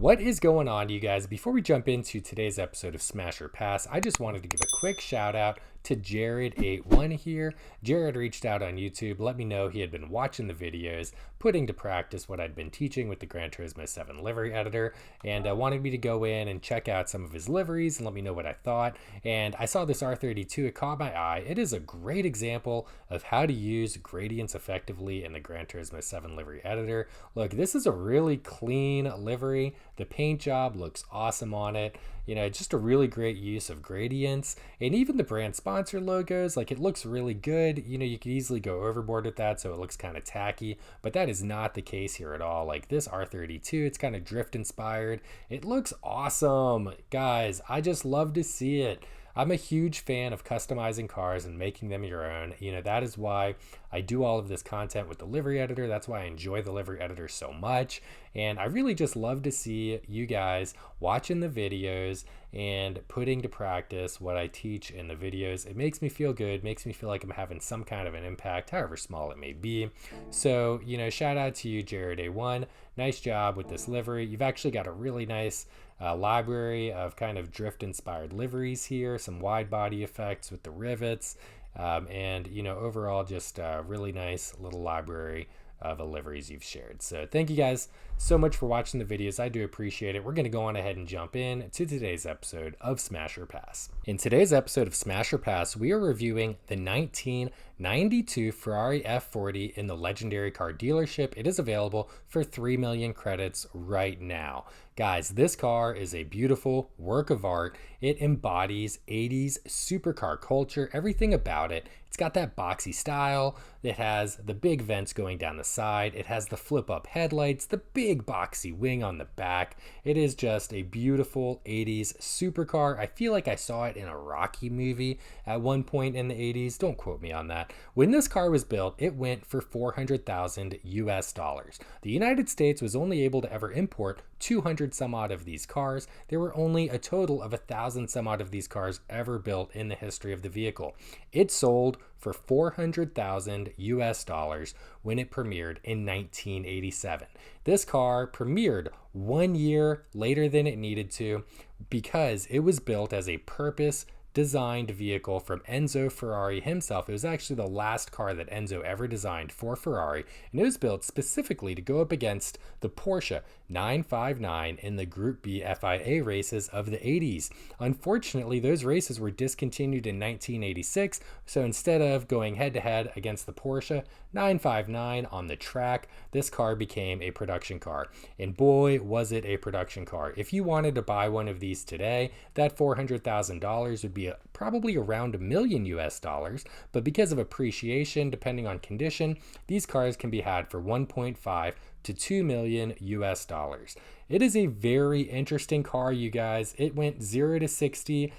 What is going on, you guys? Before we jump into today's episode of Smash or Pass, I just wanted to give a quick shout out to Jared81 here. Jared reached out on YouTube, let me know he had been watching the videos, putting to practice what I'd been teaching with the Gran Turismo 7 livery editor, and wanted me to go in and check out some of his liveries and let me know what I thought. And I saw this R32, it caught my eye. It is a great example of how to use gradients effectively in the Gran Turismo 7 livery editor. Look, this is a really clean livery. The paint job looks awesome on it. You know, just a really great use of gradients, and even the brand sponsor logos, like, it looks really good. You know, you could easily go overboard with that so it looks kind of tacky, but that is not the case here at all. Like this R32, it's kind of drift inspired. It looks awesome, guys. I just love to see it. I'm a huge fan of customizing cars and making them your own. You know, that is why I do all of this content with the livery editor. That's why I enjoy the livery editor so much. And I really just love to see you guys watching the videos and putting to practice what I teach in the videos. It makes me feel good, makes me feel like I'm having some kind of an impact, however small it may be. So, you know, shout out to you, Jared81. Nice job with this livery. You've actually got a really nice library of kind of drift inspired liveries here, some wide body effects with the rivets, and, you know, overall just a really nice little library of the liveries you've shared. So thank you guys so much for watching the videos. I do appreciate it. We're going to go on ahead and jump in to today's episode of Smash or Pass. In today's episode of Smash or Pass, we are reviewing the 1992 Ferrari F40 in the Legendary Car Dealership. It is available for 3 million credits right now. Guys, this car is a beautiful work of art. It embodies 80s supercar culture, everything about it. It's got that boxy style. It has the big vents going down the side. It has the flip up headlights, the big boxy wing on the back. It is just a beautiful 80s supercar. I feel like I saw it in a Rocky movie at one point in the 80s. Don't quote me on that. When this car was built, it went for 400,000 US dollars. The United States was only able to ever import 200 some odd of these cars. There were only a total of 1,000 some odd of these cars ever built in the history of the vehicle. It sold for 400,000 US dollars when it premiered in 1987. This car premiered 1 year later than it needed to because it was built as a purpose designed vehicle from Enzo Ferrari himself. It was actually the last car that Enzo ever designed for Ferrari, and it was built specifically to go up against the Porsche 959 in the Group B FIA races of the 80s. Unfortunately, those races were discontinued in 1986, so instead of going head-to-head against the Porsche 959 on the track, this car became a production car. And boy, was it a production car. If you wanted to buy one of these today, that $400,000 would be probably around $1 million US dollars, but because of appreciation, depending on condition, these cars can be had for 1.5 to 2 million US dollars. It is a very interesting car, you guys. It went 0 to 60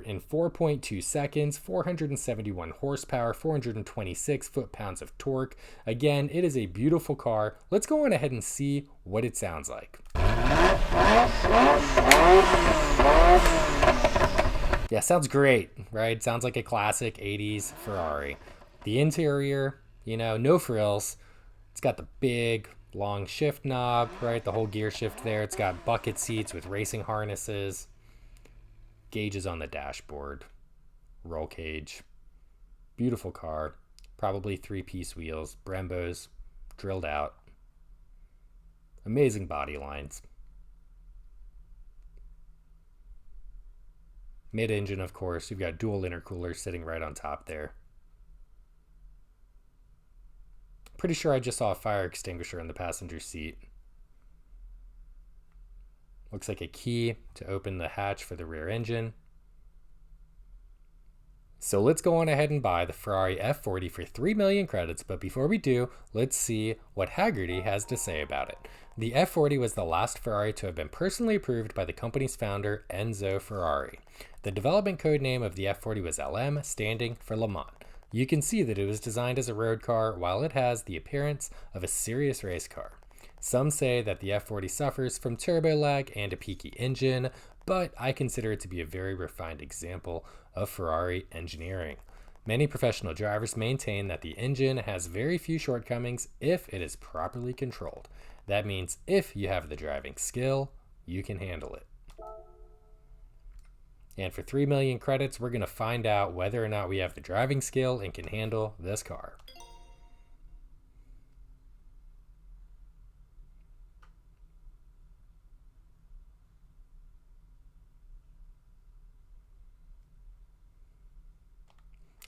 in 4.2 seconds, 471 horsepower, 426 foot-pounds of torque. Again, it is a beautiful car. Let's go on ahead and see what it sounds like. Yeah, sounds great, right? Sounds like a classic 80s Ferrari. The interior, you know, no frills. It's got the big, long shift knob, right? The whole gear shift there. It's got bucket seats with racing harnesses. Gauges on the dashboard. Roll cage. Beautiful car. Probably 3-piece wheels. Brembos. Drilled out. Amazing body lines. Mid-engine, of course. You've got dual intercoolers sitting right on top there. Pretty sure I just saw a fire extinguisher in the passenger seat. Looks like a key to open the hatch for the rear engine. So let's go on ahead and buy the Ferrari F40 for 3 million credits, but before we do, let's see what Haggerty has to say about it. The F40 was the last Ferrari to have been personally approved by the company's founder, Enzo Ferrari. The development code name of the F40 was LM, standing for Le Mans. You can see that it was designed as a road car while it has the appearance of a serious race car. Some say that the F40 suffers from turbo lag and a peaky engine, but I consider it to be a very refined example of Ferrari engineering. Many professional drivers maintain that the engine has very few shortcomings if it is properly controlled. That means if you have the driving skill, you can handle it. And for 3 million credits, we're going to find out whether or not we have the driving skill and can handle this car.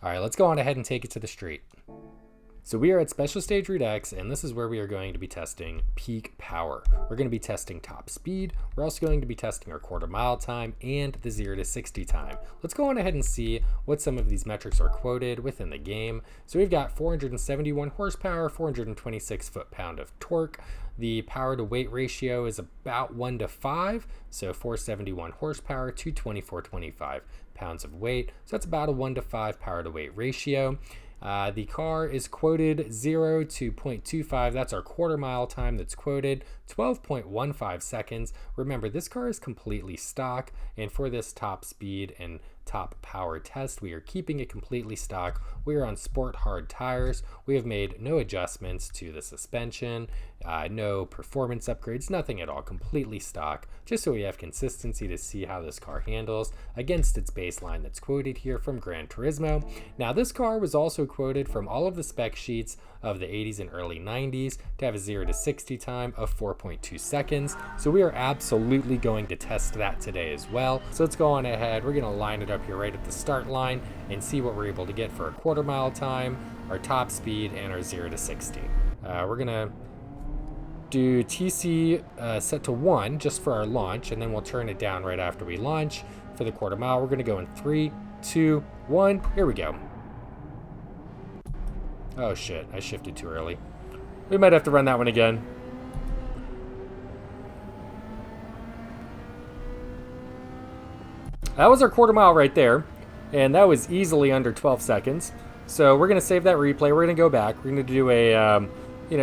All right, let's go on ahead and take it to the street. So we are at Special Stage Route X, and this is where we are going to be testing peak power. We're going to be testing top speed. We're also going to be testing our quarter-mile time and the 0 to 60 time. Let's go on ahead and see what some of these metrics are quoted within the game. So we've got 471 horsepower, 426 foot-pound of torque. The power-to-weight ratio is about 1 to 5, so 471 horsepower to 2425 pounds of weight. So that's about a 1 to 5 power-to-weight ratio. The car is quoted 0 to 0.25. That's our quarter mile time that's quoted. 12.15 seconds. Remember, this car is completely stock, and for this top speed and top power test, we are keeping it completely stock. We are on sport hard tires. We have made no adjustments to the suspension, no performance upgrades, nothing at all, completely stock, just so we have consistency to see how this car handles against its baseline that's quoted here from Gran Turismo. Now, this car was also quoted from all of the spec sheets of the 80s and early 90s to have a 0 to 60 time of 4.2 seconds. So we are absolutely going to test that today as well. So let's go on ahead. We're going to line it up here right at the start line and see what we're able to get for a quarter mile time, our top speed, and our 0 to 60. We're going to do TC set to 1 just for our launch, and then we'll turn it down right after we launch. For the quarter mile, we're going to go in 3, 2, 1. Here we go. Oh shit, I shifted too early. We might have to run that one again. That was our quarter mile right there, and that was easily under 12 seconds. So we're going to save that replay. We're going to go back. We're going to do a,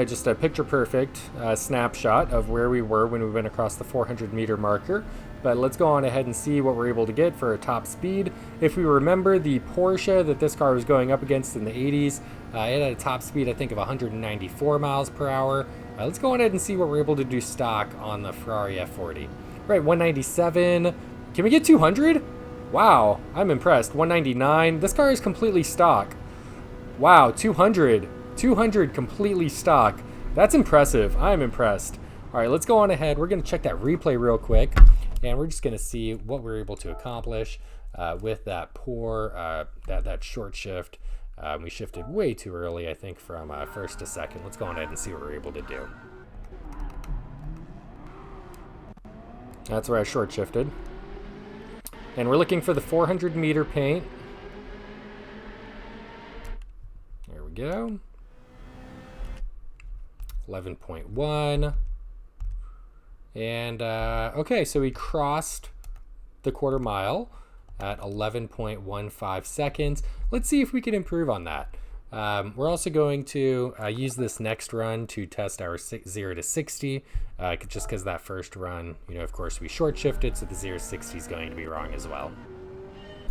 just a picture perfect snapshot of where we were when we went across the 400 meter marker. But let's go on ahead and see what we're able to get for a top speed. If we remember the Porsche that this car was going up against in the 80s, it had a top speed, I think, of 194 miles per hour. Let's go on ahead and see what we're able to do stock on the Ferrari F40. Right, 197. Can we get 200? Wow, I'm impressed. 199. This car is completely stock. Wow, 200. 200 completely stock. That's impressive. I'm impressed. All right, let's go on ahead. We're going to check that replay real quick, and we're just going to see what we're able to accomplish with that poor, that short shift. We shifted way too early, I think, from first to second. Let's go on ahead and see what we're able to do. That's where I short shifted. And we're looking for the 400 meter paint. There we go. 11.1. And okay, so we crossed the quarter mile at 11.15 seconds. Let's see if we can improve on that. We're also going to use this next run to test our 0 to 60, just because that first run, of course, we short shifted, so the 0 to 60 is going to be wrong as well.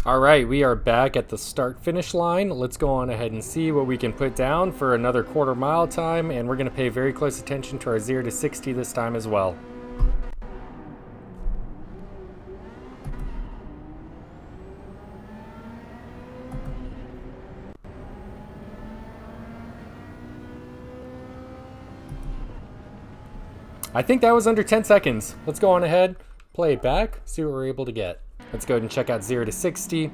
All right, we are back at the start-finish line. Let's go on ahead and see what we can put down for another quarter mile time, and we're going to pay very close attention to our 0 to 60 this time as well. I think that was under 10 seconds. Let's go on ahead, play it back, see what we're able to get. Let's go ahead and check out 0 to 60.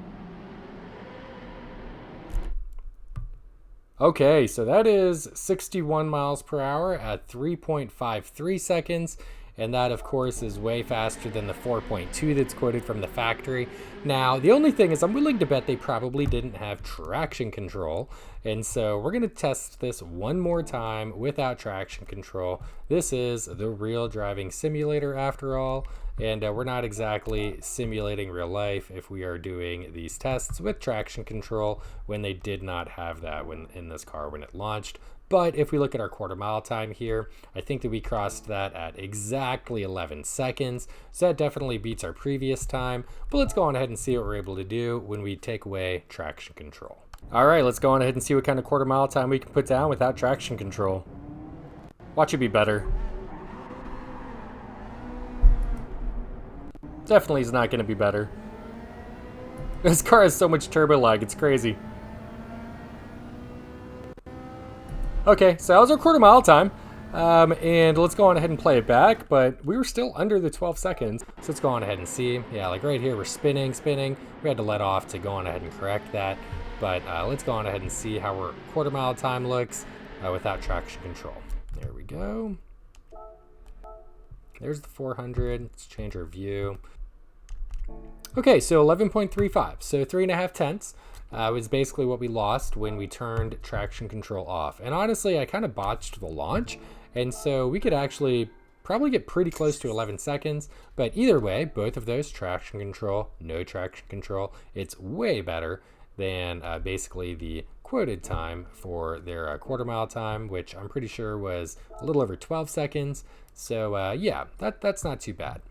Okay, so that is 61 miles per hour at 3.53 seconds. And that, of course, is way faster than the 4.2 that's quoted from the factory. Now, the only thing is I'm willing to bet they probably didn't have traction control. And so we're going to test this one more time without traction control. This is the real driving simulator after all. And we're not exactly simulating real life if we are doing these tests with traction control when they did not have that in this car when it launched. But if we look at our quarter mile time here, I think that we crossed that at exactly 11 seconds. So that definitely beats our previous time. But let's go on ahead and see what we're able to do when we take away traction control. All right, let's go on ahead and see what kind of quarter mile time we can put down without traction control. Watch it be better. Definitely is not going to be better. This car has so much turbo lag, it's crazy. Okay, so that was our quarter-mile time. And let's go on ahead and play it back, but we were still under the 12 seconds. So let's go on ahead and see. Yeah, like right here, we're spinning. We had to let off to go on ahead and correct that. But let's go on ahead and see how our quarter-mile time looks without traction control. There we go. There's the 400. Let's change our view. Okay, so 11.35, so 3.5 tenths was basically what we lost when we turned traction control off. And honestly, I kind of botched the launch, and so we could actually probably get pretty close to 11 seconds, but either way, both of those, traction control, no traction control, it's way better than basically the quoted time for their quarter-mile time, which I'm pretty sure was a little over 12 seconds. So yeah, that's not too bad.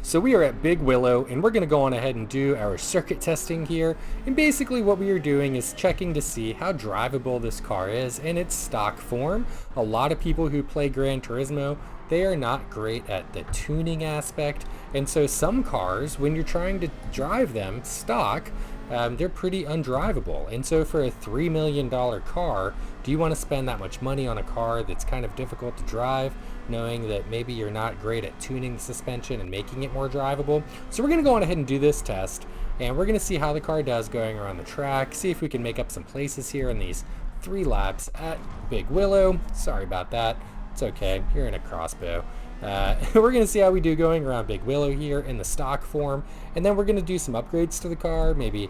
So we are at Big Willow, and we're going to go on ahead and do our circuit testing here. And basically what we are doing is checking to see how drivable this car is in its stock form. A lot of people who play Gran Turismo, they are not great at the tuning aspect. And so some cars, when you're trying to drive them stock, they're pretty undrivable. And so for a $3 million car, do you want to spend that much money on a car that's kind of difficult to drive, knowing that maybe you're not great at tuning the suspension and making it more drivable? So we're going to go on ahead and do this test, and we're going to see how the car does going around the track, see if we can make up some places here in these 3 laps at Big Willow. Sorry about that. It's okay. You're in a crossbow. We're going to see how we do going around Big Willow here in the stock form, and then we're going to do some upgrades to the car, maybe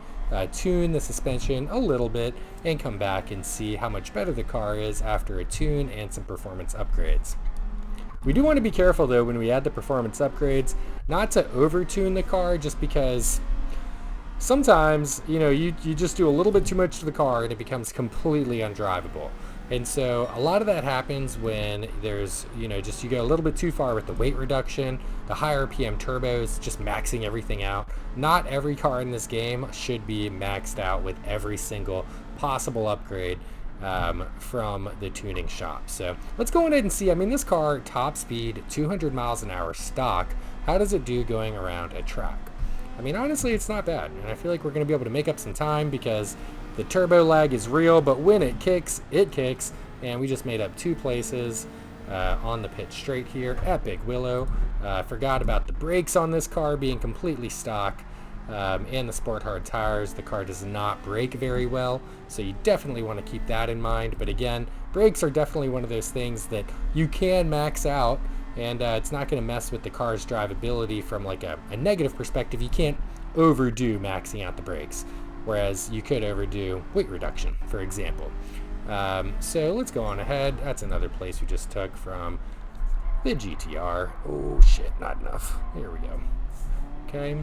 tune the suspension a little bit, and come back and see how much better the car is after a tune and some performance upgrades. We do want to be careful though when we add the performance upgrades not to over-tune the car, just because sometimes, you know, you just do a little bit too much to the car and it becomes completely undrivable. And so a lot of that happens when there's, you know, just you go a little bit too far with the weight reduction, the high RPM turbos, just maxing everything out. Not every car in this game should be maxed out with every single possible upgrade from the tuning shop. So let's go ahead and see. I mean, this car, top speed, 200 miles an hour stock. How does it do going around a track? I mean, honestly, it's not bad. And I feel like we're going to be able to make up some time because the turbo lag is real, but when it kicks, and we just made up 2 places on the pit straight here at Big Willow. Forgot about the brakes on this car being completely stock, and the sport hard tires. The car does not brake very well, so you definitely want to keep that in mind. But again, brakes are definitely one of those things that you can max out, and it's not going to mess with the car's drivability from like a negative perspective. You can't overdo maxing out the brakes, whereas you could overdo weight reduction, for example. So let's go on ahead. That's another place we just took from the GTR. Oh shit, not enough. Here we go. Okay.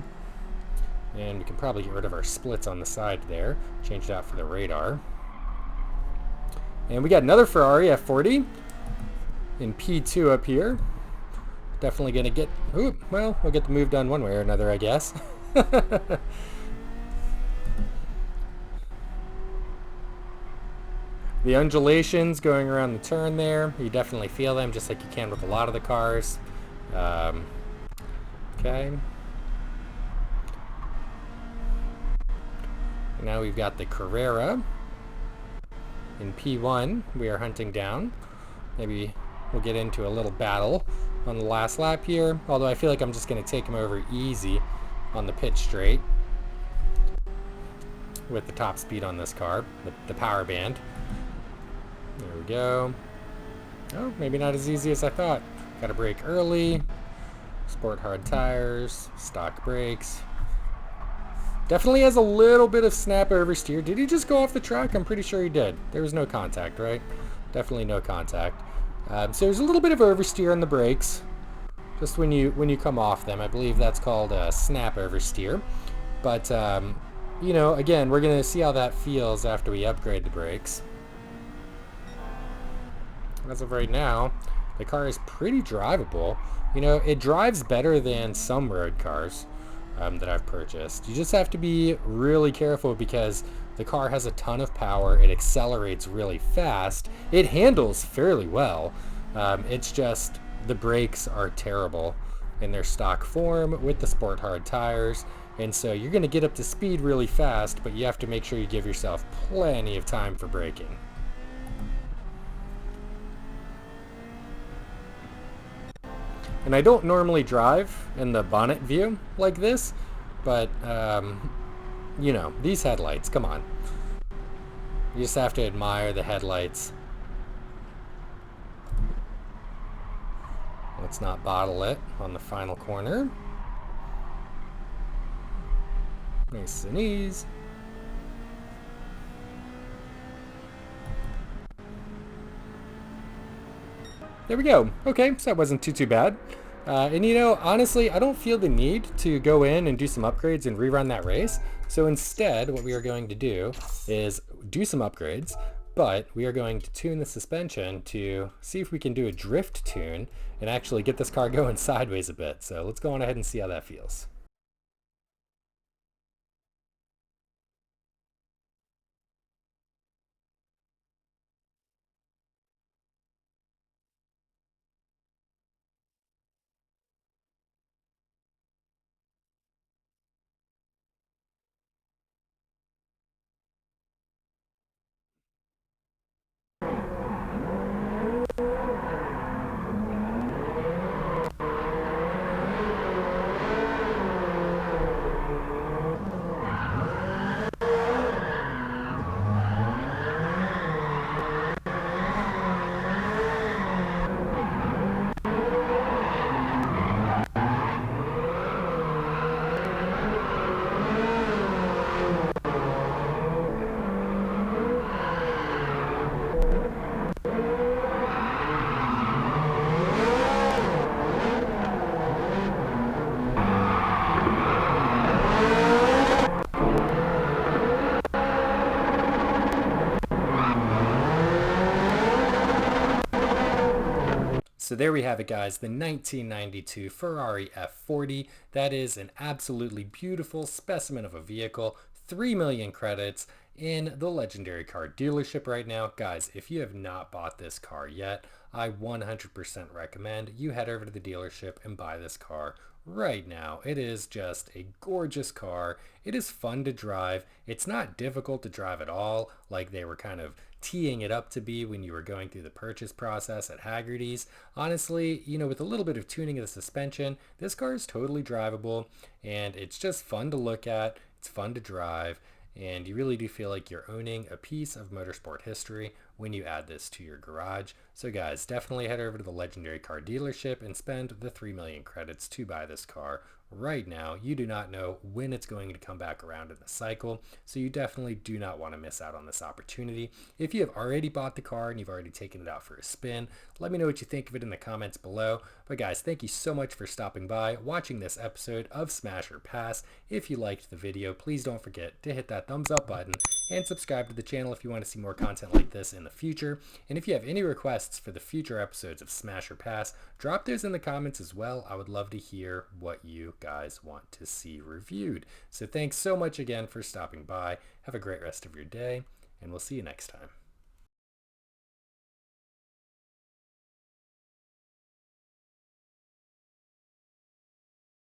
And we can probably get rid of our splits on the side there. Change it out for the radar. And we got another Ferrari F40 in P2 up here. Definitely gonna get, well, we'll get the move done one way or another, I guess. The undulations going around the turn there, you definitely feel them just like you can with a lot of the cars. Okay. Now we've got the Carrera in P1 we are hunting down. Maybe we'll get into a little battle on the last lap here, although I feel like I'm just going to take him over easy on the pit straight with the top speed on this car, the power band. There we go. Oh, maybe not as easy as I thought. Got to brake early. Sport hard tires, stock brakes. Definitely has a little bit of snap oversteer. Did he just go off the track? I'm pretty sure he did. There was no contact, right? Definitely no contact. So there's a little bit of oversteer on the brakes, just when you come off them. I believe that's called snap oversteer. But you know, again, we're gonna see how that feels after we upgrade the brakes. As of right now, the car is pretty drivable. You know, it drives better than some road cars that I've purchased. You just have to be really careful because the car has a ton of power. It accelerates really fast. It handles fairly well. It's just the brakes are terrible in their stock form with the Sport Hard tires. And so you're going to get up to speed really fast, but you have to make sure you give yourself plenty of time for braking. And I don't normally drive in the bonnet view like this, but, you know, these headlights, come on. You just have to admire the headlights. Let's not bottle it on the final corner. Nice and easy. There we go. Okay, so that wasn't too bad. And you know, honestly, I don't feel the need to go in and do some upgrades and rerun that race. So instead, what we are going to do is do some upgrades, but we are going to tune the suspension to see if we can do a drift tune and actually get this car going sideways a bit. So let's go on ahead and see how that feels. So there we have it, guys, the 1992 Ferrari F40. That is an absolutely beautiful specimen of a vehicle. 3 million credits in the legendary car dealership right now. Guys, if you have not bought this car yet, I 100% recommend you head over to the dealership and buy this car right now. It is just a gorgeous car. It is fun to drive. It's not difficult to drive at all, like they were kind of teeing it up to be when you were going through the purchase process at Haggerty's. Honestly, you know, with a little bit of tuning of the suspension, this car is totally drivable, and it's just fun to look at. It's fun to drive, and you really do feel like you're owning a piece of motorsport history when you add this to your garage. So guys, definitely head over to the legendary car dealership and spend the 3 million credits to buy this car right now. You do not know when it's going to come back around in the cycle, so you definitely do not want to miss out on this opportunity. If you have already bought the car and you've already taken it out for a spin, let me know what you think of it in the comments below. But guys, thank you so much for stopping by, watching this episode of Smash or Pass. If you liked the video, please don't forget to hit that thumbs up button and subscribe to the channel if you want to see more content like this in the future. And if you have any requests for the future episodes of Smash or Pass, drop those in the comments as well. I would love to hear what you guys want to see reviewed. So thanks so much again for stopping by. Have a great rest of your day, and we'll see you next time.